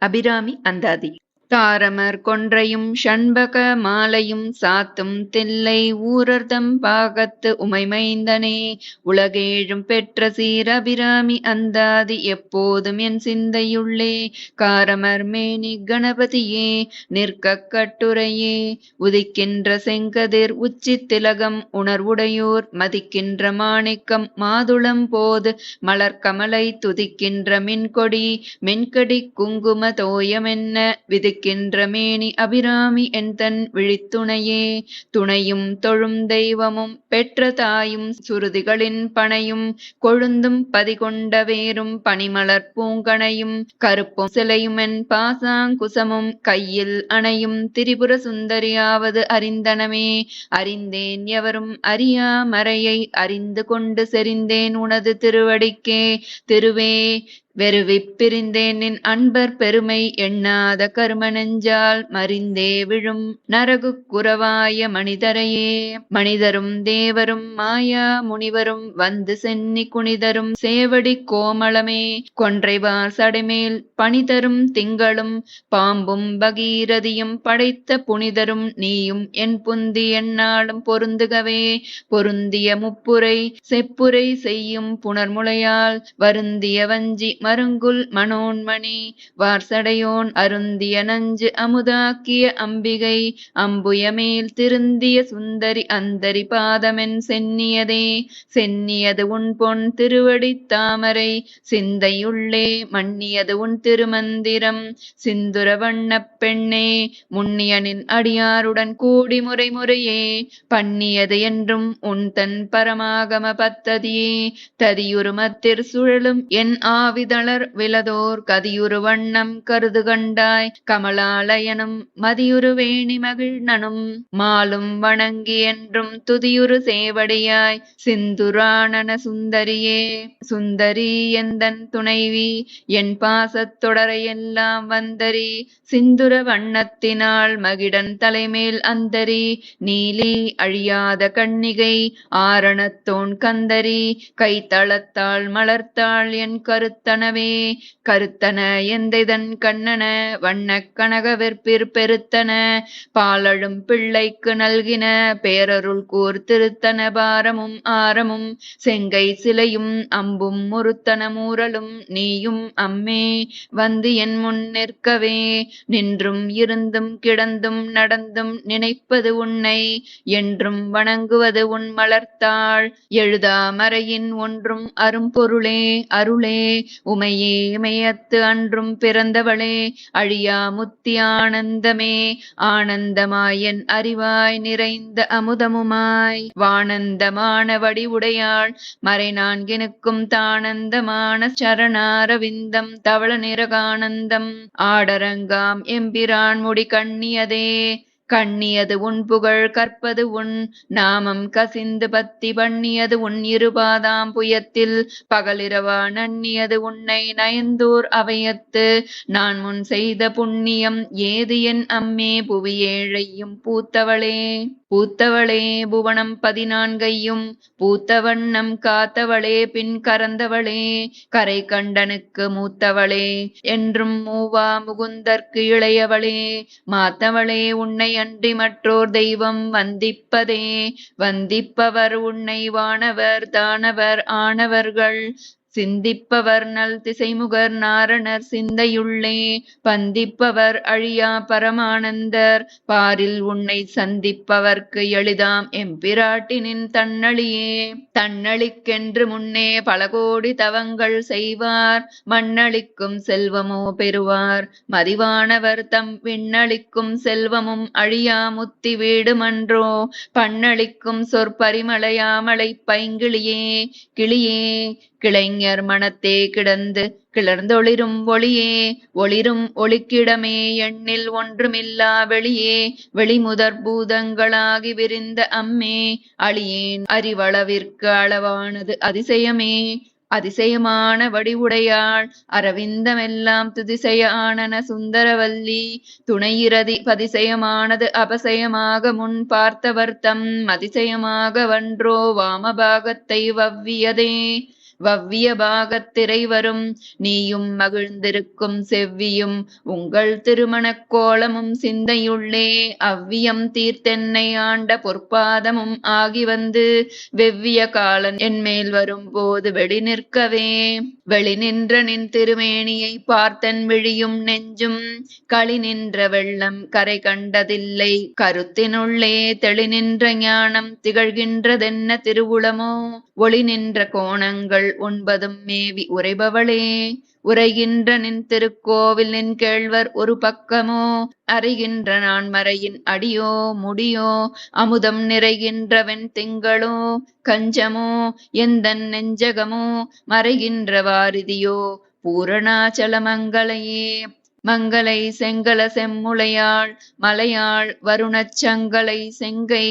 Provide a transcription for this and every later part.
அபிராமி அந்தாதி. தாரமர் கொன்றையும் ஷண்பக மாலையும் சாத்தும் தில்லை ஊரர்தம் பாகத்து உமைமைந்தனே, உலகேழும் பெற்ற சீர் அபிராமி அந்தாதி எப்போதும் என் சிந்தையுள்ளே. காரமர் மேனி கணபதியே நிற்கக் கட்டுரையே, உதிக்கின்ற செங்கதிர் உச்சி திலகம் உணர்வுடையோர் மதிக்கின்ற மாணிக்கம் மாதுளம் போது மலர்கமலை துதிக்கின்ற மின்கொடி மென்கடி குங்கும தோயமென்ன விதிக்கின்ற மேனி அபிராமி என்தன் விழித்துணையே. துணையும் தொழும் தெய்வமும் பெற்ற தாயும் சுருதிகளின் பனையும் கொழுந்தும் பதிகொண்ட வேரும் பனிமலர் பூங்கணையும் கருப்பும் சிலையுமென் பாசாங்குசமும் கையில் அணையும் திரிபுர சுந்தரியாவது அறிந்தனமே. அறிந்தேன் எவரும் அறியா மறையை அறிந்து கொண்டு செறிந்தேன் உனது திருவடிக்கே. திருவே வெறுவிப் பிரிந்தேன் நின் அன்பர் பெருமை எண்ணாத கரும நெஞ்சால் மறிந்தே விழும் நரகுக் குரவாய மனிதரையே. மனிதரும் தேவரும் மாயா முனிவரும் வந்து சென்னி குனிதரும் சேவடி கோமளமே, கொன்றைவார் சடைமேல் பணிதரும் திங்களும் பாம்பும் பகீரதியும் படைத்த புனிதரும் நீயும் என் புந்தி எந்நாளும் பொருந்துகவே. பொருந்திய முப்புரை செப்புரை செய்யும் புனர்முளையால் வருந்திய வஞ்சி மருங்குல் மனோன்மணி வார்சடையோன் அருந்திய நஞ்சு அமுதாக்கிய அம்பிகை அம்புயமேல் திருந்திய சுந்தரி அந்தரி பாதமென் சென்னியதே. சென்னியது உன் பொன் திருவடி தாமரை சிந்தையுள்ளே மன்னியது உன் திருமந்திரம் சிந்துர வண்ணப் பெண்ணே. முன்னியனின் அடியாருடன் கூடி முறை முறையே பண்ணியது என்றும் உன் தன் பரமாகம பத்ததியே. ததியுருமத்திற் சுழலும் என் ஆவிதளர் விலதோர் கதியுரு வண்ணம் கருது கண்டாய் கமலாலயனும் மதியுரு வேணி மகிழ்நனும் மாலும் வணங்கி என்றும் துதியுரு சேவடியாய் சிந்துராணன சுந்தரியே. சுந்தரி எந்தன் துணைவி என் பாசத் தொடரையெல்லாம் வந்தரி சிந்துர வண்ணத்தினாள் மகிடன் தலைமேல் அந்தரி நீலி அழியாத கண்ணிகை ஆரணத்தோன் கந்தரி கைத்தளத்தாள் மலர்த்தாள் என் கருத்தனவே. கருத்தன எந்தைதன் கண்ணன வண்ணக் கனகவெற்பிற் பெருத்தன பாலழும் பிள்ளைக்கு நல்கின பேரருள் கூர் திருத்தன பாரமும் ஆரமும் செங்கை சிலையும் அம்பும் முருத்தன மூரலும் நீயும் அம்மே வந்து என் முன் நிற்கவே. நின்றும் இருந்தும் கிடந்தும் நடந்தும் நினைப்பது உன்னை என்றும் வணங்குவது உன் மலர்த்தாள் எழுதா மறையின் ஒன்றும் அரும்பொருளே அருளே. உமையே இமயத்து அன்றும் பிறந்தவளே அழியா முத்தி ஆனந்தமே. ஆனந்தமாயன் அறிவாய் நிறைந்த அமுதமுமாய் வானந்தமான வடிவுடையாள் மறை நான்கினுக்கும் தானந்தமான சரணாரவிந்தம் தவள நிறகானந்தம் ஆடரங்காம் எம்பிரான் முடி கண்ணியதே. கண்ணியது உன் புகழ் கற்பது உன் நாமம் கசிந்து பத்தி பண்ணியது உன் இருபாதாம் புயத்தில் பகலிரவா நன்னியது உன்னை நயந்தோர் அவையத்து நான் முன் செய்த புண்ணியம் ஏது என் அம்மே. புவி ஏழையும் பூத்தவளே பூத்தவளே புவனம் 14 பூத்தவண்ணம் காத்தவளே பின் கறந்தவளே கரை கண்டனுக்கு மூத்தவளே என்றும் மூவா முகுந்தற்கு இளையவளே மாத்தவளே. உன்னை அன்றி மற்றோர் தெய்வம் வந்திப்பதே வந்திப்பவர் உன்னை வானவர் தானவர் ஆனவர்கள் சிந்திப்பவர் நல் திசைமுகர் நாரணர் சிந்தையுள்ளே பந்திப்பவர் அழியா பரமானந்தர் பாரில் உன்னை சந்திப்பவர்க்கு எளிதாம் எம்பிராட்டினின் தன்னழியே. தன்னழிக்கென்று முன்னே பல கோடி தவங்கள் செய்வார் மண்ணளிக்கும் செல்வமோ பெறுவார் மதிவானவர் தம் விண்ணளிக்கும் செல்வமும் அழியா முத்தி வீடுமன்றோ. பண்ணளிக்கும் சொற்பரிமளையாமலை பைங்கிளியே கிளியே கிளைஞர் மனத்தே கிடந்து கிளர்ந்தொளிரும் ஒளியே ஒளிரும் ஒளிக்கிடமே எண்ணில் ஒன்றுமில்லா வெளியே வெளிமுதற் பூதங்களாகி விரிந்த அம்மே. அழியேன் அறிவளவிற்கு அளவானது அதிசயமே அதிசயமான வடிவுடையாள் அரவிந்தமெல்லாம் துதிசய ஆனன சுந்தரவல்லி துணையிரதி பதிசயமானது அபசயமாக முன் பார்த்தவர் தம் அதிசயமாக வன்றோ வாமபாகத்தை வவ்வியதே. வவ்விய பாகத்திரை வரும் நீயும் மகிழ்ந்திருக்கும் செவ்வியும் உங்கள் திருமணக் கோலமும் சிந்தையுள்ளே அவ்வியம் தீர்த்தென்னை ஆண்ட பொற்பாதமும் ஆகி வந்து வெவ்விய காலன் என்மேல் வரும்போது வெளி நிற்கவே வெளி நின்ற நின் திருமேனியை பார்த்தன் விழியும் நெஞ்சும் களி நின்ற வெள்ளம் கரை கண்டதில்லை கருத்தினுள்ளே தெளி நின்ற ஞானம் திகழ்கின்றதென்ன திருவுளமோ ஒளி நின்ற கோணங்கள் 9 மேவி உரைபவளே உரைகின்ற நின் திருக்கோவில் நின் கேழ்வர் ஒரு பக்கமோ அறிகின்ற நான் மறையின் அடியோ முடியோ அமுதம் நிறைகின்றவன் திங்களோ கஞ்சமோ எந்தன் நெஞ்சகமோ மறைகின்ற வாரிதியோ பூரணாச்சல மங்களையே மங்களை செங்கல செம்முளையாள் மலையாள் வருணச் சங்கலை செங்கை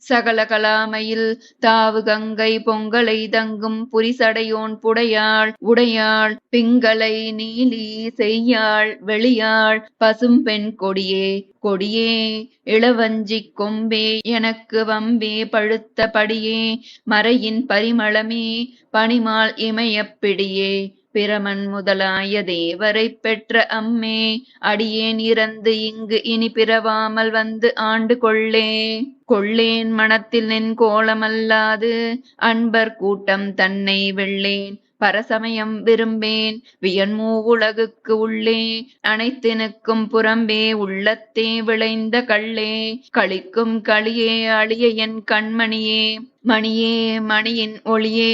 சகல கலாமையில் தாவு கங்கை பொங்கலை தங்கும் புரிசடையோன் புடையாள் உடையாள் பிங்களை நீலி செய்யாள் வெளியாள் பசும் பெண் கொடியே கொடியே இளவஞ்சிக் கொம்பே எனக்கு வம்பே பழுத்த படியே மறையின் பரிமளமே பனிமால் இமயப் பிடியே பிரமன் முதலாய தேவரைப் பெற்ற அம்மே அடியேன் இறந்து இங்கு இனி பிறவாமல் வந்து ஆண்டு கொள்ளே கொள்ளேன் மனத்தில் நின் கோலமல்லாது அன்பர் கூட்டம் தன்னை வெள்ளேன் பரசமயம் விரும்பேன் வியன்மூ உலகுக்கு உள்ளே அனைத்தினுக்கும் புறம்பே உள்ளத்தே விளைந்த கள்ளே களிக்கும் களியே அழிய என் கண்மணியே மணியே மணியின் ஒளியே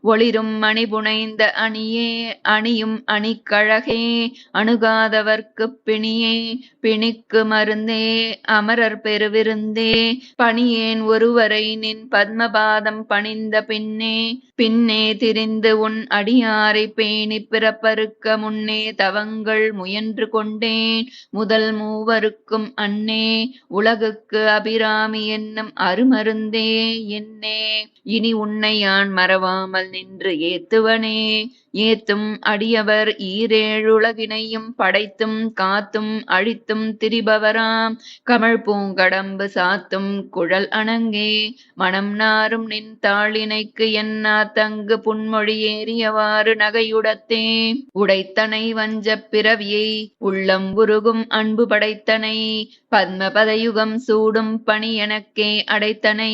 ஒளிரும் மணி புனைந்த அணியே அணியும் அணிக்கழகே அணுகாதவர்க்குப் பிணியே பிணிக்கு மருந்தே அமரர் பெருவிருந்தே பணியேன் ஒருவரை நின் பத்மபாதம் பணிந்த பின்னே பின்னே திரிந்து உன் அடியாரை பேணி பிறப்பறுக்க முன்னே தவங்கள் முயன்று கொண்டேன் முதல் மூவருக்கும் அன்னே உலகுக்கு அபிராமி என்னும் அருமருந்தே என்னே இனி உன்னை யான் மறவாமல் நின்று ஏத்துவனே ஏத்தும் அடியவர் ஈரேழுலகினையும் படைத்தும் காத்தும் அழித்தும் திரிபவராம் கமழ் பூங்கடம்பு சாத்தும் குழல் அணங்கே மனம் நாரும் நின் தாளினைக்கு என்னா தங்கு புன்மொழி ஏறியவாறு நகையுடத்தே உடைத்தனை வஞ்சப் பிறவியை உள்ளம் உருகும் அன்பு படைத்தனை பத்மபதயுகம் சூடும் பணி எனக்கே அடைத்தனை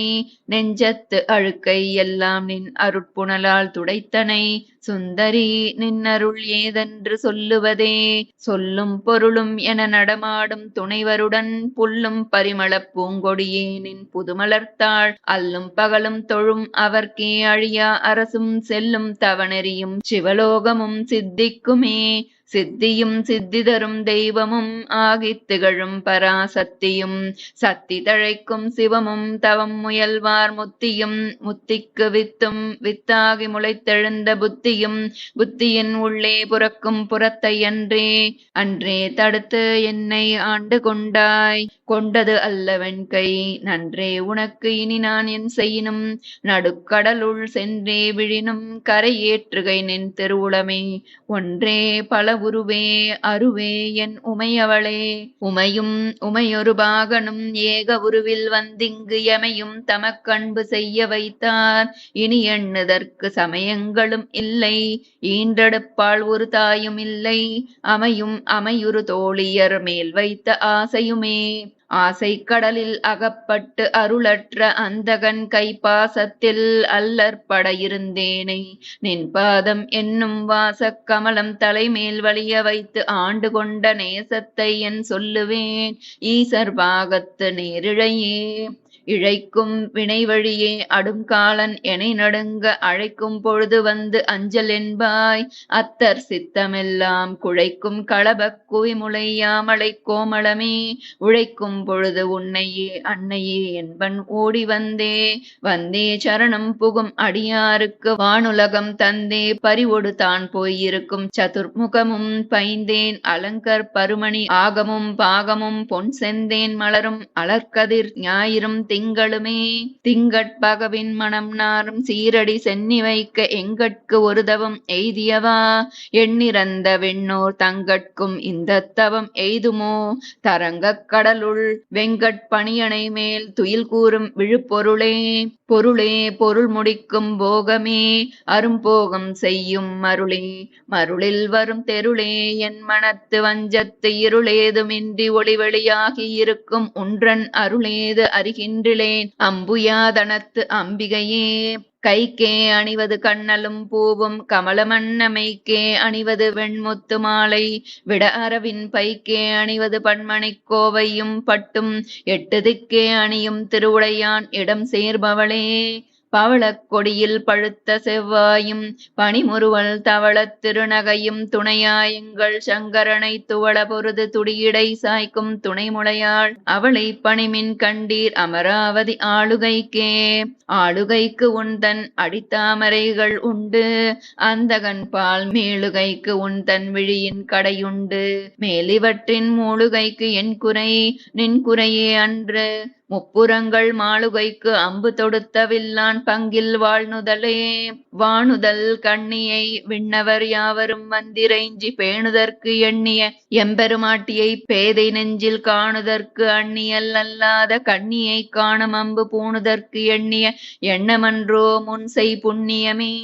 நெஞ்சத்து அழுக்கை எல்லாம் நின் அருட்புணலால் துடைத்தனை சுந்தரி நின்னருள் ஏதென்று சொல்லுவதே சொல்லும் பொருளும் என நடமாடும் துணைவருடன் புல்லும் பரிமளப் பூங்கொடியே நின் புதுமலர்த்தாள் அல்லும் பகலும் தொழும் அவர்க்கே அழியா அரசும் செல்லும் தவநெறியும் சிவலோகமும் சித்திக்குமே சித்தியும் சித்தி தரும் தெய்வமும் ஆகித் திகழும் பராசக்தியும் சக்தி தழைக்கும் சிவமும் தவம் முயல்வார் முத்தியும் முத்திக்கு வித்தும் வித்தாகி முளைத்தெழுந்த புத்தியும் புத்தியின் உள்ளே புறக்கும் புறத்தை அன்றே அன்றே தடுத்து என்னை ஆண்டு கொண்டாய் கொண்டது அல்லவன் கை நன்றே உனக்கு இனி நான் என் செய்யினும் நடுக்கடலுள் சென்றே விழினும் கரை ஏற்றுகை நின் திருவுளமே ஒன்றே பல உருவே அருவே என் உமையவளே உமையும் உமையொரு பாகனும் ஏக உருவில் வந்திங்கு எமையும் தமக்கன்பு செய்ய வைத்தார் இனி எண்ணுதற்கு சமயங்களும் இல்லை ஈன்றெடுப்பாள் ஒரு தாயும் இல்லை அமையும் அமையுறு தோழியர் மேல் வைத்த ஆசையுமே ஆசை கடலில் அகப்பட்டு அருளற்ற அந்தகன் கைப்பாசத்தில் அல்லற்பட இருந்தேனை நின் பாதம் என்னும் வாசக் கமலம் தலைமேல் வலிய வைத்து ஆண்டு கொண்ட நேசத்தை என் சொல்லுவேன் ஈசர் பாகத்து நேரிழையே இழைக்கும் வினை வழியே அடும் காலன் எனை நடுங்க அழைக்கும் பொழுது வந்து அஞ்சல் என்பாய் அத்தர் சித்தமெல்லாம் குழைக்கும் களபக் குவிமுளையாமலை கோமளமே உழைக்கும் பொழுது உன்னையே அன்னையே என்பன் ஓடி வந்தே வந்தே சரணம் புகும் அடியாருக்கு வானுலகம் தந்தே பறிவொடு தான் போயிருக்கும் சதுர்முகமும் பைந்தேன் அலங்கர் பருமணி ஆகமும் பாகமும் பொன் செந்தேன் மலரும் அலர்கதிர் ஞாயிறும் திங்களுமே. திங்கட்பகவின் மனம் நாரும் சீரடி சென்னி வைக்க எங்கட்கு ஒரு தவம் எய்தியவா. எண்ணிறந்த விண்ணோர் தங்கட்கும் இந்த தவம் எய்துமோ. தரங்கக் கடலுள் வெங்கட் பணியணை மேல் துயில் கூறும் விழுப்பொருளே. பொருளே பொருள் முடிக்கும் போகமே அரும்போகம் செய்யும் மருளே. மருளில் வரும் தெருளே என் மனத்து வஞ்சத்து இருளேதுமின்றி ஒளிவெளியாகி இருக்கும் உன்றன் அருளேது அறிகின்றிலேன். அம்புயாதனத்து அம்பிகையே கைக்கே அணிவது கண்ணலும் பூவும் கமலமன்னமைக்கே அணிவது வெண்முத்து மாலை. விட அரவின் பைக்கே அணிவது பன்மணிக் கோவையும் பட்டும் எட்டு திக்கே அணியும் திருவுடையான் இடம் சேர்பவளே. பவளக் கொடியில் பழுத்த செவ்வாயும் பனிமுறுவல் தவளத் திருநகையும் துணையாயங்கள் சங்கரனை துவள பொருது துடியிடை சாய்க்கும் துணைமுளையாள் அவளை பணிமின் கண்டீர் அமராவதி ஆளுகைக்கே. ஆளுகைக்கு உன்தன் அடித்தாமரைகள் உண்டு அந்தகன் பால் மேலுகைக்கு உன்தன் விழியின் கடையுண்டு. மேலிவற்றின் மூலுகைக்கு என் குறை நின் குறையே அன்று. முப்புறங்கள் மாளுகைக்கு அம்பு தொடுத்த வில்லான் பங்கில் வாழ்நுதலே. வானுதல் கண்ணியை விண்ணவர் யாவரும் வந்திரைஞ்சி பேணுதற்கு எண்ணிய எம்பெருமாட்டியை பேதை நெஞ்சில் காணுதற்கு அந்நியல் அல்லாத கண்ணியை காணும் அம்பு பூணுதற்கு எண்ணிய எண்ணமன்றோ முன்செய் புண்ணியமே.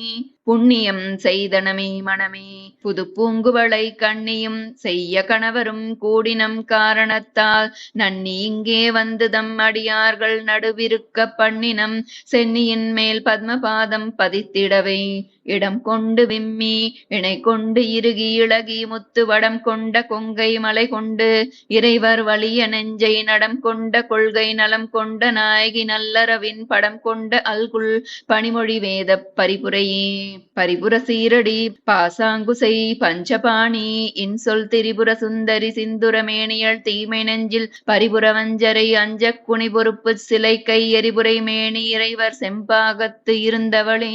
புண்ணியம் செய்தனமே மனமே புது பூங்குவளை கண்ணியும் செய்ய கணவரும் கூடினம் காரணத்தால் நன்னி இங்கே வந்து தம் அடியார்கள் நடுவிருக்க பண்ணினம் சென்னியின் மேல் பத்மபாதம் பதித்திடவே. இடம் கொண்டு விம்மி இணை கொண்டு இறுகி இளகி முத்து வடம் கொண்ட கொங்கை மலை கொண்டு இறைவர் வலிய நெஞ்சை நடம் கொண்ட கொள்கை நலம் கொண்ட நாயகி நல்லறவின் படம் கொண்ட அல்குல் பணிமொழி வேத பரிபுரையே. பரிபுர சீரடி பாசாங்குசை பஞ்சபாணி இன்சொல் திரிபுர சுந்தரி சிந்துரமேனியள் தீமை நெஞ்சில் பரிபுர வஞ்சரை அஞ்ச குனி பொறுப்பு சிலை கை எரிபுரை மேனி இறைவர் செம்பாகத்து இருந்தவளே.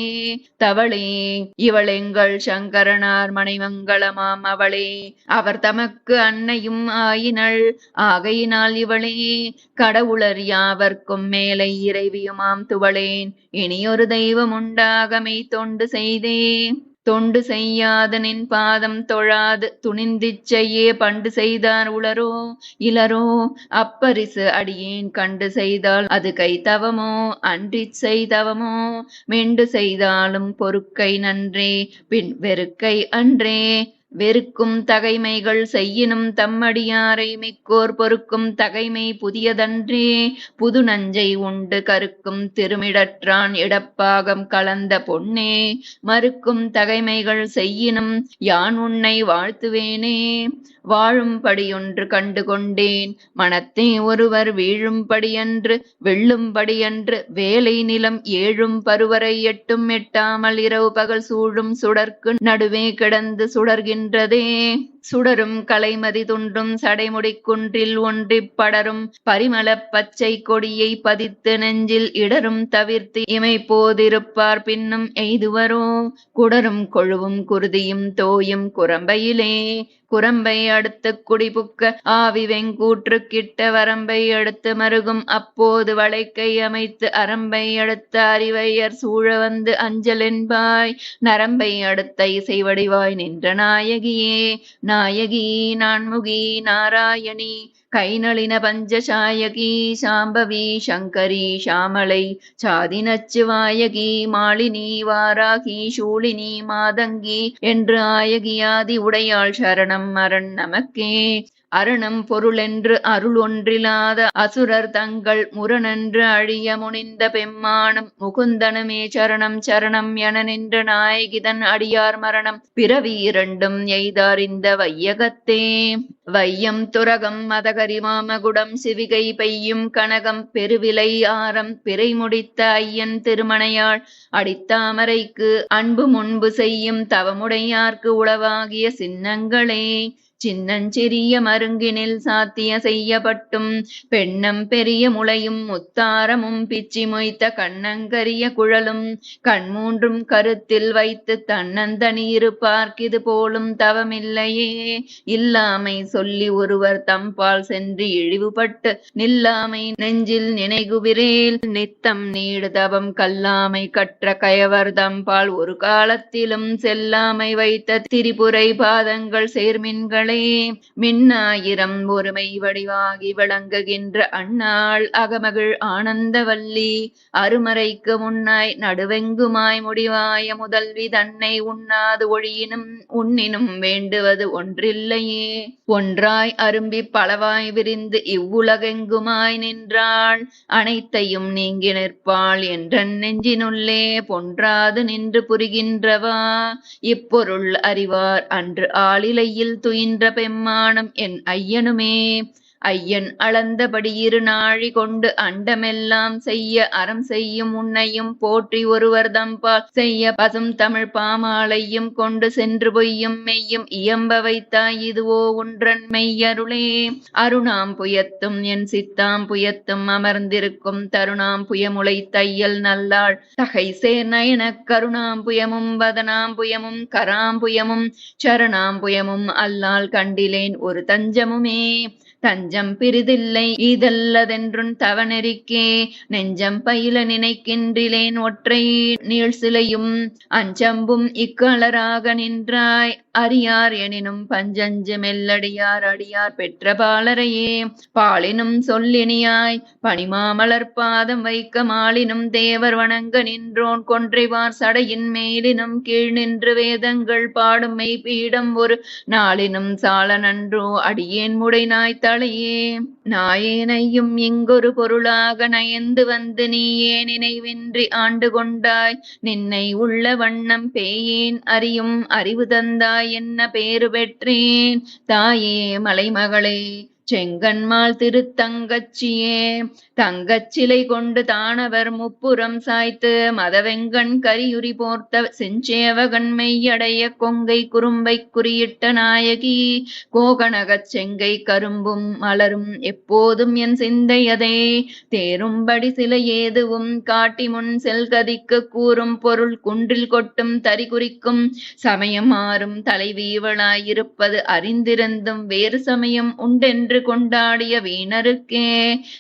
தவளே இவளெங்கள் சங்கரனார் மனைமங்களமாம் அவளே. அவர் தமக்கு அன்னையும் ஆயினள் ஆகையினால் இவளே. கடவுளர் யாவர்க்கும் மேலை இறைவியுமாம் துவளேன் இனியொரு தெய்வம் உண்டாகமை தொண்டு செய்தே. தொண்டு செய்யாத நின் பாதம் தொழாது துணிந்திச்சையே பண்டு செய்தார் உளரோ இளரோ. அப்பரிசு அடியேன் கண்டு செய்தால் அது கைத்தவமோ அன்றிச் செய்தவமோ. மெண்டு செய்தாலும் பொறுக்கை நன்றே பின் வெறுக்கை அன்றே. வெறுக்கும் தகைமைகள் செய்யினும் தம்மடியாரை மிக்கோர் பொறுக்கும் தகைமை புதியதன்றே. புது நஞ்சை உண்டு கருக்கும் திருமிடற்றான் இடப்பாகம் கலந்த பொன்னே. மறுக்கும் தகைமைகள் செய்யினும் யான் உன்னை வாழ்த்துவேனே. வாழும்படியொன்று கண்டு கொண்டேன் மனத்தே ஒருவர் வீழும்படியன்று வெல்லும்படியன்று. வேலை நிலம் ஏழும் பருவரை எட்டும் எட்டாமல் இரவு பகல் சூழும் சுடர்க்கு நடுவே கிடந்து சுடர்கின்றதே. சுடரும் கலைமதி துண்டும் சடைமுடி குன்றில் ஒன்றிப் படரும் பரிமளப் பச்சை கொடியை பதித்து நெஞ்சில் இடரும் தவிர்த்து இமை போதிருப்பார் பின்னும் எய்துவரோ. குடரும் கொழுவும் குருதியும் தோயும் குரம்பையிலே. குரம்பை அடுத்து குடிபுக்க ஆவி வெங்கூற்று கிட்ட வரம்பை அடுத்து மருகும் அப்போது வளைக்கை அமைத்து அரம்பை அடுத்த அறிவையர் சூழ வந்து அஞ்சல் என்பாய். நரம்பை அடுத்த இசை வடிவாய் நின்ற நாயகியே. நாயகி நான்முகி நாராயணி கைநளின பஞ்சசாயகி சாம்பவி சங்கரி சாமளை சாதி நச்சுவாயகி மாலினி வாராகி சூழினி மாதங்கி என்று ஆயகியாதி உடையாள் சரணம் அரண் நமக்கே. அரணம் பொருளென்று அருள் ஒன்றிலாத அசுரர் தங்கள் முரணென்று அழிய முனிந்த பெம்மானும் முகுந்தனுமே சரணம் சரணம் என நின்ற நாயகிதன் அடியார் மரணம் பிறவி இரண்டும் எய்தார் இந்த வையகத்தே. வையம் துரகம் மதகரி மாமகுடம் சிவிகை பெய்யும் கனகம் பெருவிலை ஆரம் பிறை முடித்த ஐயன் திருமணையாள் அடித்தாமரைக்கு அன்பு முன்பு செய்யும் தவமுடையார்க்கு உளவாகிய சின்னங்களே. சின்னஞ்சிறிய மருங்கினில் சாத்திய செய்யப்பட்டும் பெண்ணம் பெரிய முளையும் முத்தாரமும் பிச்சி மொய்த்த கண்ணங்கரிய குழலும் கண்மூன்றும் கருத்தில் வைத்து தன்னந்தனி இருப்பார்க்கிது போலும் தவமில்லையே. இல்லாமை சொல்லி ஒருவர் தம்பால் சென்று இழிவுபட்டு நில்லாமை நெஞ்சில் நினைகுவிரேல் நித்தம் நீடு தவம் கல்லாமை கற்ற கயவர் தம்பால் ஒரு காலத்திலும் செல்லாமை வைத்த திரிபுரை பாதங்கள் சேர்மின்களே. மின்னாயிரம் ஒருமை வடிவாகி விளங்குகின்ற அந்நாள் அகமகிழ் ஆனந்தவல்லி அருமறைக்கு முன்னாய் நடுவெங்குமாய் முடிவாய முதல்வி தன்னை உண்ணாது ஒழியினும் உண்ணினும் வேண்டுவது ஒன்றில்லையே. ஒன்றாய் அரும்பி பலவாய் விரிந்து இவ்வுலகெங்குமாய் நின்றாள் அனைத்தையும் நீங்கி நிற்பாள் என்றன் நெஞ்சினுள்ளே பொன்றாது நின்று புரிகின்றவா. இப்பொருள் அறிவார் அன்று ஆளிலையில் துயின்ற பெம்மானம் என் ஐயனுமே. ஐயன் அளந்தபடி இரு நாழி கொண்டு அண்டமெல்லாம் செய்ய அறம் செய்யும் உன்னையும் போற்றி ஒருவர் தம்பால் செய்ய பசும் தமிழ் பாமாலையும் கொண்டு சென்று பொய்யும் மெய்யும் இயம்ப வைத்தாய் இதுவோ ஒன்றன் மெய்யருளே. அருணாம் புயத்தும் என் சித்தாம் புயத்தும் அமர்ந்திருக்கும் தருணாம் புயமுளை தையல் நல்லாள் தகை சேர் நயனக் கருணாம் புயமும் வதனாம் புயமும் கராம் புயமும் சரணாம் புயமும் அல்லால் கண்டிலேன் ஒரு தஞ்சமுமே. தஞ்சம் பிரிதில்லை இதல்லதென்றும் தவநெறிக்கே நெஞ்சம் பயில நினைக்கின்றிலேன் ஒற்றை நீள் சிலையும் அஞ்சம்பும் இக்களராக நின்றாய் அறியார் எனினும் பஞ்சஞ்சு மெல்லடியார் அடியார் பெற்ற பாலரையே. பாலினும் சொல்லினியாய் பனிமாமலர் பாதம் வைக்க மாலினும் தேவர் வணங்க நின்றோன் கொன்றைவார் சடையின் மேலினும் கீழ் நின்று வேதங்கள் பாடும் மெய்பீடம் ஒரு நாளினும் சால நன்றோ அடியேன் முடை நாய் தலையே. நாயேனையும் இங்கொரு பொருளாக நயந்து வந்து நீயே நினைவின்றி ஆண்டு கொண்டாய் நின்னை உள்ள வண்ணம் பேயேன் அறியும் அறிவு தந்தாய் என்ன பேறு பெற்றேன். தாயே மலைமகளே செங்கன்மால் திருத்தங்கச்சியே தங்கச்சிலை கொண்டு தானவர் முப்புறம் சாய்த்து மதவெங்கண் கரியுரி போர்த்த செஞ்சேவகன் மெய்யடைய கொங்கை குறும்பை குறியிட்ட நாயகி கோகனகச் செங்கை கரும்பும் மலரும் எப்போதும் என் சிந்தையதே. தேரும்படி சில ஏதுவும் காட்டி முன் செல்கதிக்கு கூறும் பொருள் குன்றில் கொட்டும் தரி குறிக்கும் சமயம் மாறும் தலைவீவளாயிருப்பது அறிந்திருந்தும் வேறு சமயம் உண்டென்று கொண்டாடிய வீணருக்கே.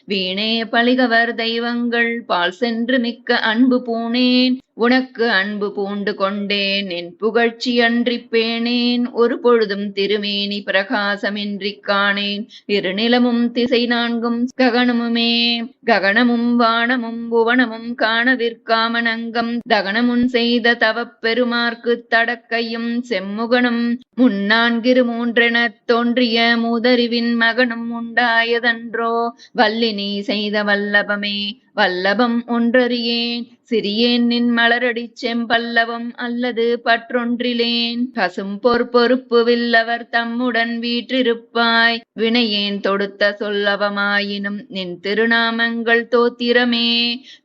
வீணே பழிகவர் தெய்வங்கள் பால் சென்று மிக்க அன்பு பூணேன் உனக்கு அன்பு பூண்டு கொண்டேன் என் புகழ்ச்சி அன்றி பேணேன் ஒரு பொழுதும் திருமேனி பிரகாசமின்றி காணேன் இருநிலமும் திசை நான்கும் ககனமுமே. ககனமும் வானமும் புவனமும் காணவிற்காமனங்கம் தகனமுன் செய்த தவப் பெருமார்க்கு தடக்கையும் செம்முகனும் முன்னான்கிரு மூன்றெனத் தோன்றிய மூதறிவின் மகனும் உண்டாயதன்றோ. வல்லினி செய்த வல்லபமே வல்லபம் ஒன்றறியேன் சிறியேன் நின் மலரடி செம்பல்லவம் அல்லது பற்றொன்றிலேன். பசும் பொறுப்பு வில்லவர் தம்முடன் வீற்றிருப்பாய் வினையேன் தொடுத்த சொல்லவமாயினும் நின் திருநாமங்கள் தோத்திரமே.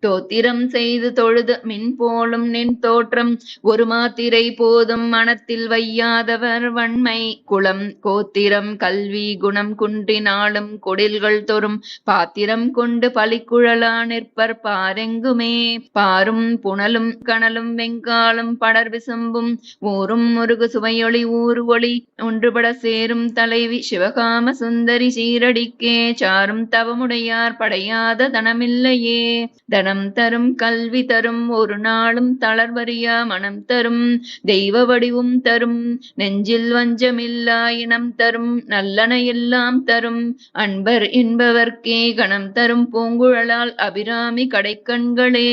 தோத்திரம் செய்து தொழுது மின் போலும் நின் தோற்றம் ஒரு மாத்திரை போதும் மனத்தில் வையாதவர் வன்மை குளம் கோத்திரம் கல்வி குணம் குன்றினாலும் கொடில்கள் தொறும் பாத்திரம் கொண்டு பலிக்குழலா நிற்பர் பாரெங்குமே. பாரும் புனலும் கனலும் வெங்காலும் படர் விசும்பும் ஊரும் முருகு சுவையொளி ஊறு ஒளி ஒன்றுபட சேரும் தலைவி சிவகாம சுந்தரி சீரடிக்கே. சாரும் தவமுடையார் படையாத தனமில்லையே. தனம் தரும் கல்வி தரும் ஒரு நாளும் தளர்வறியா மனம் தரும் தெய்வ வடிவும் தரும் நெஞ்சில் வஞ்சமில்லா இனம் தரும் நல்லன எல்லாம் தரும் அன்பர் என்பவர்க்கே. கணம் தரும் பூங்குழலால் அபிராமி கடைக்கண்களே.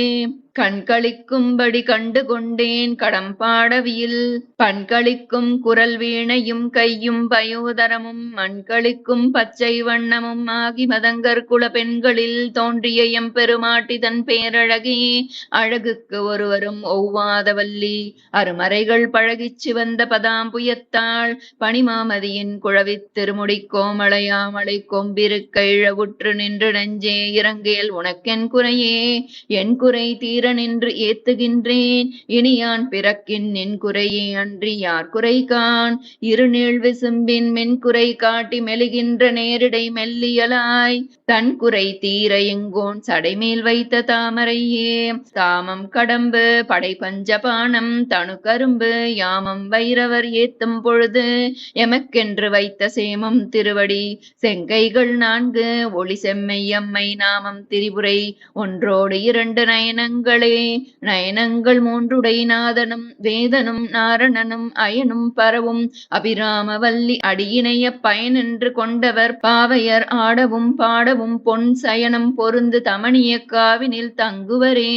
கண்களிக்கும்படி கண்டு கொண்டேன் கடம்பாடவியில் பண்களிக்கும் குரல் வீணையும் கையும் பயோதரமும் மண்களிக்கும் பச்சை வண்ணமும் ஆகி மதங்கர் குல பெண்களில் தோன்றிய எம்பெருமாட்டி தன் பேரழகே. அழகுக்கு ஒருவரும் ஒவ்வாதவல்லி அருமறைகள் பழகிச் சிவந்த பதாம்புயத்தாள் பனிமாமதியின் குழவித் திருமுடி கோமளையாமலை கொம்பிருக்க இழவுற்று நின்று நெஞ்சே இறங்கேல் உனக்கென் குறையே. என் குறை தீர நின்று ஏத்துகின்றேன். இனியான் பிறக்கின் நின் குறையே அன்றி யார் குறைகான். இருநீள் விசும்பின் மென்குறை காட்டி மெலிகின்ற நேரிடை மெல்லியலாய் தன் குறை தீர எங்கோன் சடைமேல் வைத்த தாமரையே. தாமம் கடம்பு படை பஞ்சபானம் தனு கரும்பு யாமம் வைரவர் ஏத்தும் பொழுது எமக்கென்று வைத்த சேமம் திருவடி செங்கைகள் 4 ஒளி செம்மையம்மை நாமம் திரிபுரை ஒன்றோடு 2 நயனங்களே. நயனங்கள் 3 நாதனும் வேதனும் நாரணனும் அயனும் பரவும் அபிராமவல்லி அடியினைய பயனென்று கொண்டவர் பாவையர் ஆடவும் பாடவும் பொன் சயனம் பொருந்து தமணிய காவினில் தங்குவரே.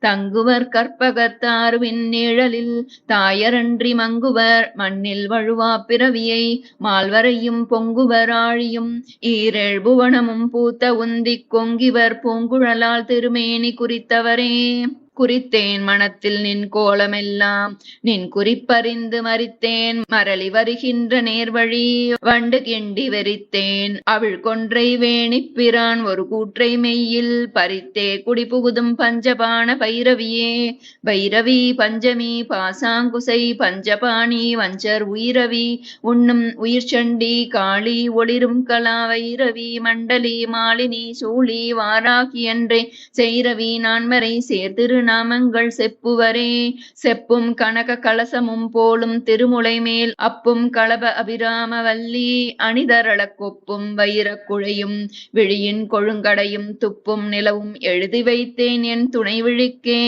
தங்குவர் கற்பகத்தாருவின் நிழலில் தாயரன்றி மங்குவர் மண்ணில் வழுவா பிறவியை மால்வரையும் பொங்குவர் ஆழியும் ஈரேழ் புவனமும் பூத்த உந்திக் கொங்கிவர் பூங்குழலால் திருமேனி குறித்தவரே. குறித்தேன் மனத்தில் நின் கோலமெல்லாம் நின் குறிப்பறிந்து மறித்தேன் மரளி வருகின்ற நேர்வழி வண்டு கிண்டி வெறித்தேன் அவள் கொன்றை வேணிப்பிரான் ஒரு கூற்றை மெய்யில் பறித்தே குடிபுகுதும் பஞ்சபான பைரவியே. பைரவி பஞ்சமி பாசாங்குசை பஞ்சபாணி வஞ்சர் உயிரவி உண்ணும் உயிர்ச்சண்டி காளி ஒளிரும் கலா வைரவி மண்டலி மாலினி சூழி வாராகி என்றே செய்ரவி நான்மறை சேர்திரு நாமங்கள் செப்புவரே. செப்பும் கனக கலசமும் போலும் திருமுலை மேல் அப்பும் களப அபிராமவல்லி அணிதரள கொப்பும் வைரக் குழையும் விழியின் கொழுங்கடையும் துப்பும் நிலவும் எழுதி வைத்தேன் என் துணை விழிக்கே.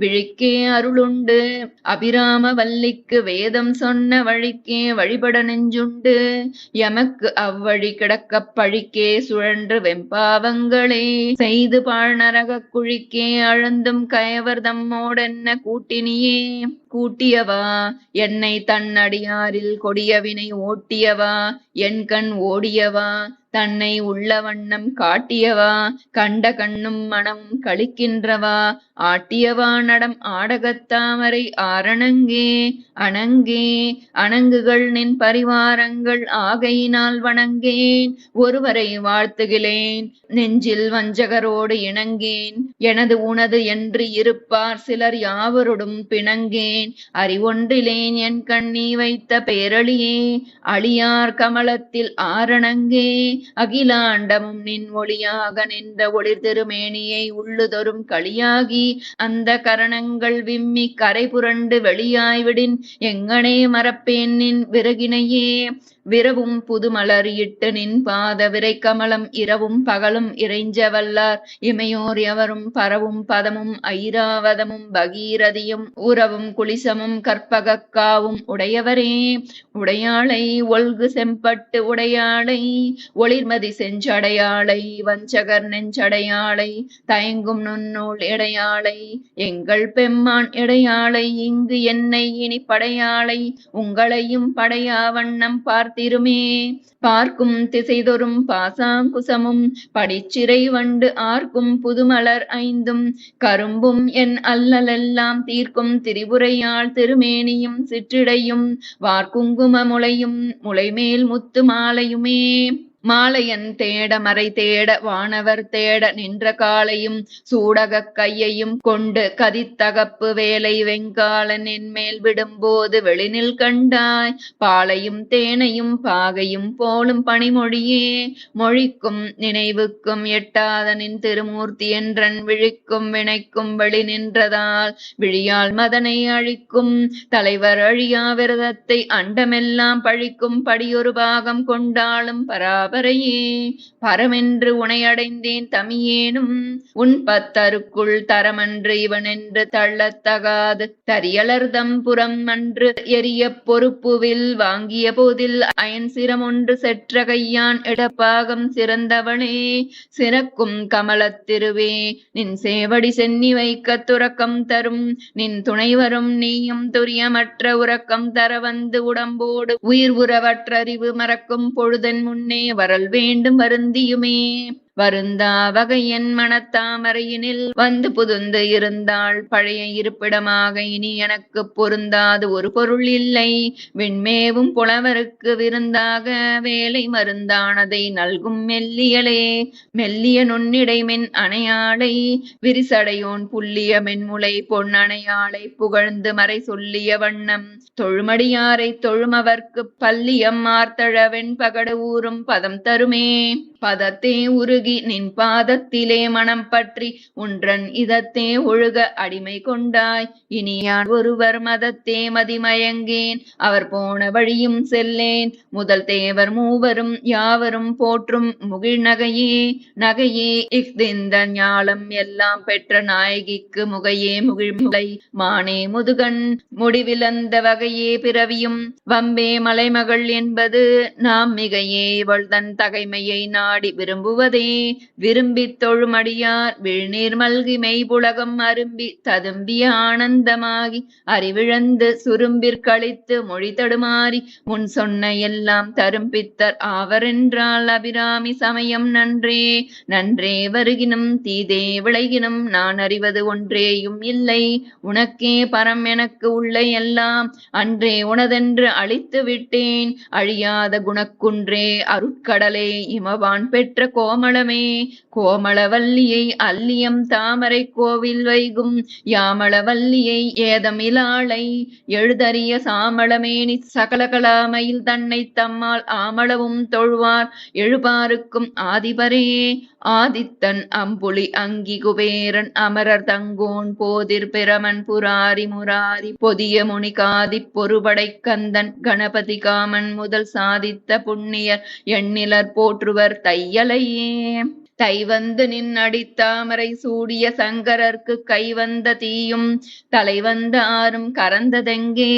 விழிக்கே அருளுண்டு அபிராமவல்லிக்கு வேதம் சொன்ன வழிக்கே வழிபட நெஞ்சுண்டு எமக்கு அவ்வழி கிடக்கப் பழிக்கே சுழன்று வெம்பாவங்களே செய்து பாழ் நரகக் குழிக்கே அழுந்தும் கயவர் தம்மோடென்ன கூட்டினியே. கூட்டியவா என்னை தன்னடியாரில் கொடியவினை ஓட்டியவா என் கண் ஓடியவா தன்னை உள்ள வண்ணம் காட்டியவா கண்ட கண்ணும் மனமும் களிக்கின்றவா ஆட்டியவா நடம் ஆடகத்தாமரை ஆரணங்கே. அணங்கே அணங்குகள் நின் பரிவாரங்கள் ஆகையினால் வணங்கேன் ஒருவரை வாழ்த்துகிலேன் நெஞ்சில் வஞ்சகரோடு இணங்கேன். எனது உனது என்று இருப்பார் சிலர் யாவரோடும் பிணங்கேன் அறிவொன்றிலேன் என் கண்ணி வைத்த பேரழியே. அழியார் கமலத்தில் ஆரணங்கே அகிலாண்டமும் நின் ஒளியாக நின்ற ஒளிர் திருமேனியை உள்ளுதொரும் களியாகி அந்த கரணங்கள் விம்மி கரை புரண்டு வெளியாய்விடின் எங்கனே மறப்பேன் நின் விறகினையே. விரவும் புதுமலர் இட்டு நின் பாத விரை கமலம் இரவும் பகலும் இறைஞ்ச வல்லார் இமையோர் எவரும் பரவும் பதமும் ஐராவதமும் பகீரதியும் உறவும் குளிசமும் கற்பகக்காவும் உடையவரே. உடையாளை ஒல்கு செம்பட்டு உடையாளை ஒளிர்மதி செஞ்சடையாளை வஞ்சகர் நெஞ்சடையாளை தயங்கும் நுண்ணூல் இடையாளை எங்கள் பெம்மான் இடையாளை இங்கு என்னை இனி படையாளை உங்களையும் படையா வண்ணம் பார்த்திருமே. பார்க்கும் திசைதொறும் பாசாங்குசமும் படிச்சிறை வண்டு ஆர்க்கும் புதுமலர் 5 கரும்பும் என் அல்லலெல்லாம் தீர்க்கும் திரிபுரையாள் திருமேனியும் சிற்றிடையும் வார்குங்கும முளையும் முளைமேல் முத்து மாலையுமே. மாலையன் தேட மறை தேட வானவர் தேட நின்ற காலையும் சூடகக் கையையும் கொண்டு கதித்தகப்பு வேலை வெங்காலன் என்மேல் விடும்போது வெளினில் கண்டாய் பாலையும் தேனையும் பாகையும் போலும் பனிமொழியே. மொழிக்கும் நினைவுக்கும் எட்டாத நின் திருமூர்த்தி என்றன் விழிக்கும் வினைக்கும் வெளி நின்றதால் விழியால் மதனை அழிக்கும் தலைவர் அழியா விரதத்தை அண்டமெல்லாம் பழிக்கும் படியொரு பாகம் கொண்டாளும் பராபரையே. பரமென்று உனையடைந்தேன் தமியேனும் உன் பத்தருக்குள் தரமன்று இவனென்று தள்ளத்தகாது தரியலர்தம் புறம் அன்று எரிய பொறுப்புவில் வாங்கிய போதில் அயன் சிரம் ஒன்று செற்ற கையான் இடப்பாகம் சிறந்தவளே. சிறக்கும் கமலத்திருவே நின் சேவடி சென்னி வைக்க துறக்கம் தரும் நின் துணைவரும் நீயும் துரியமற்ற உறக்கம் தர வந்து உடம்போடு உயிர் உறவற்றறிவு மறக்கும் பொழுதன் முன்னே வரல் வேண்டும் வருந்தியுமே. வருந்தா வகையன் மனத்தாமரையினில் வந்து புதுந்து இருந்தாள். பழைய இருப்பிடமாக இனி எனக்கு பொருந்தாது ஒரு பொருள் இல்லை. விண்மேவும் புலவருக்கு விருந்தாக வேலை மருந்தானதை நல்கும் மெல்லியலே. மெல்லிய நுண்ணிடைமென் அணையாளை விரிசடையோன் புல்லிய மென்முலை பொன்னணையாளை புகழ்ந்து மறை சொல்லிய வண்ணம் தொழுமடியாரை தொழுமவர்க்கு பல்லியம் மார்த்தழ வெண்பகடு ஊறும் பதம் தருமே. பதத்தே உருகி நின் பாதத்திலே மனம் பற்றி உன்றன் இதத்தே ஒழுக அடிமை கொண்டாய். இனி யான் ஒருவர் மதத்தே மதிமயங்கேன் அவர் போன வழியும் செல்லேன். முதல் தேவர் மூவரும் யாவரும் போற்றும் முகிழ் நகையே. நகையே இஃதிந்த ஞாலம் எல்லாம் பெற்ற நாயகிக்கு முகையே முகிழ்முலை மானே முதுகன் முடிவிலந்த வகையே பிறவியும் வம்பே மலைமகள் என்பது நாம் மிகையே இவள்தன் தகைமையை நாடி விரும்புவதே. விரும்பித் தொழுமடியார் விழ்நீர் மல்கி மெய்புலகம் அரும்பி ததும்பிய ஆனந்தமாகி அறிவிழந்து சுரும்பிற்கழித்து மொழி தடுமாறி முன் சொன்ன எல்லாம் தரும்பித்தர் ஆவரென்றால் அபிராமி சமயம் நன்றே. நன்றே வருகினும் தீதே விளைகினும் நான் அறிவது ஒன்றேயும் இல்லை. உனக்கே பரம் எனக்கு உள்ள எல்லாம் அன்றே உனதென்று அழித்து விட்டேன். அழியாத குணக்குன்றே அருட்கடலே இமவான் பெற்ற கோமளமே. கோமளவல்லியை அல்லியம் தாமரை கோவில் வைகும் யாமளவல்லியை ஏதமிலாளை எழுதறிய சாமளமேனி சகலகலாமையில் தன்னை தம்மால் ஆமளவும் தொழுவார் எழுபாருக்கும் ஆதிபரே. ஆதித்தன் அம்புலி அங்கி குபேரன் அமரர் தங்கோன் போதிர் பிரமன் புராரி முராரி பொதிய முனிகாதி பொறுபடை கந்தன் கணபதி காமன் முதல் சாதித்த புண்ணியர் எண்ணிலர் போற்றுவர் தையலையே. தைவந்து நின் அடித்தாமரை சூடிய சங்கரர்க்கு கைவந்த தீயும் தலைவந்த ஆறும் கரந்ததெங்கே.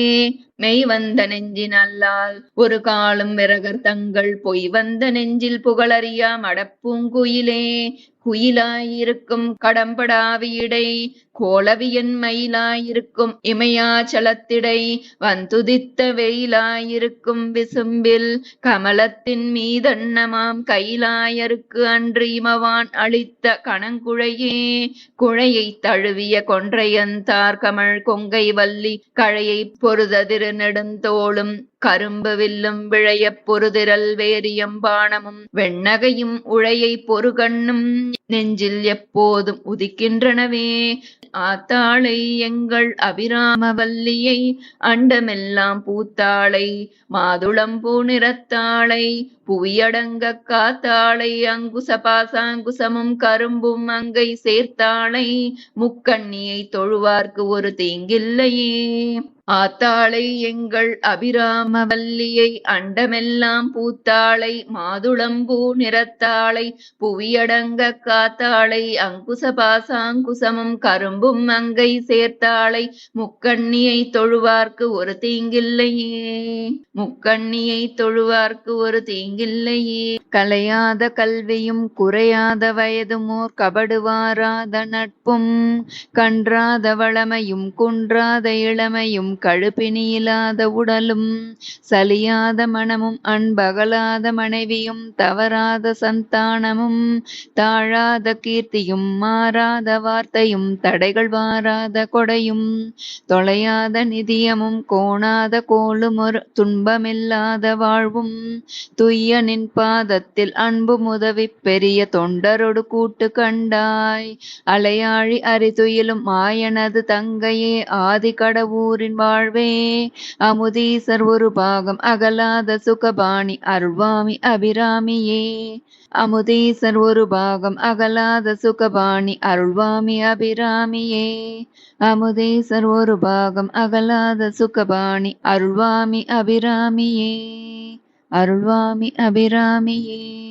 மெய் வந்த நெஞ்சின் அல்லால் ஒரு காலம் விரகர் தங்கள் பொய் வந்த நெஞ்சில் புகழறியா மடப்பூங்குயிலே. குயிலாயிருக்கும் கடம்படாவியடை கோலவியன் மயிலாயிருக்கும் இமயாச்சலத்திடை வந்துதித்த வெயிலாயிருக்கும் விசும்பில் கமலத்தின் மீதன்னமாம் கைலாயருக்கு அன்று இமவான் அளித்த கணங்குழையே. குழையை தழுவிய கொன்றையந்தார் கமழ் கொங்கை வல்லி கழையை பொருததிரு நெடுந்தோளும் கரும்பு வில்லும் விழைய பொருதிரல் வேரியம் பாணமும் வெண்ணகையும் உழையை பொறுகண்ணும் நெஞ்சில் எப்போதும் உதிக்கின்றனவே. ஆத்தாளை எங்கள் அபிராமவல்லியை அண்டமெல்லாம் பூத்தாளை மாதுளம் பூநிறத்தாளை புவியடங்க காத்தாளை அங்குச பாசாங்குசமும் கரும்பும் அங்கை சேர்த்தாளை முக்கண்ணியை தொழுவார்க்கு ஒரு தீங்கில்லையே. ஆத்தாளை எங்கள் அபிராமவல்லியை அண்டமெல்லாம் பூத்தாளை மாதுளம்பூ நிறத்தாளை புவியடங்க காத்தாளை அங்குச பாசாங்குசமும் கரும்பும் அங்கை சேர்த்தாளை முக்கண்ணியை தொழுவார்க்கு ஒரு தீங்கில்லையே. முக்கண்ணியை தொழுவார்க்கு ஒரு தீங்கில்லையே. கலையாத கல்வியும் குறையாத வயதுமோர் கபடுவாராத நட்பும் கன்றாத வளமையும் குன்றாத இளமையும் கழுப்பினியில்லாத உடலும் சலியாத மனமும் அன்பகலாத மனைவியும் தவறாத சந்தானமும் தாழாத கீர்த்தியும் மாறாத வார்த்தையும் தடைகள் வாராத கொடையும் தொலையாத நிதியமும் கோணாத கோளும் ஒரு துன்பமில்லாத வாழ்வும் துய்யனின் பாதத்தில் அன்பும் உதவி பெரிய தொண்டரொடு கூட்டு கண்டாய். அலையாழி அரிதுயிலும் மாயனது தங்கையே ஆதி கடவுரின் வாழ்வே. அமுதீசர் ஒரு பாகம் அகலாத சுகபாணி அருள்வாமி அபிராமியே. அமுதீசர் ஒரு பாகம் அகலாத சுகபாணி அருள்வாமி அபிராமியே. அமுதீசர் ஒரு பாகம் அகலாத சுகபாணி அருள்வாமி அபிராமியே. அருள்வாமி அபிராமியே.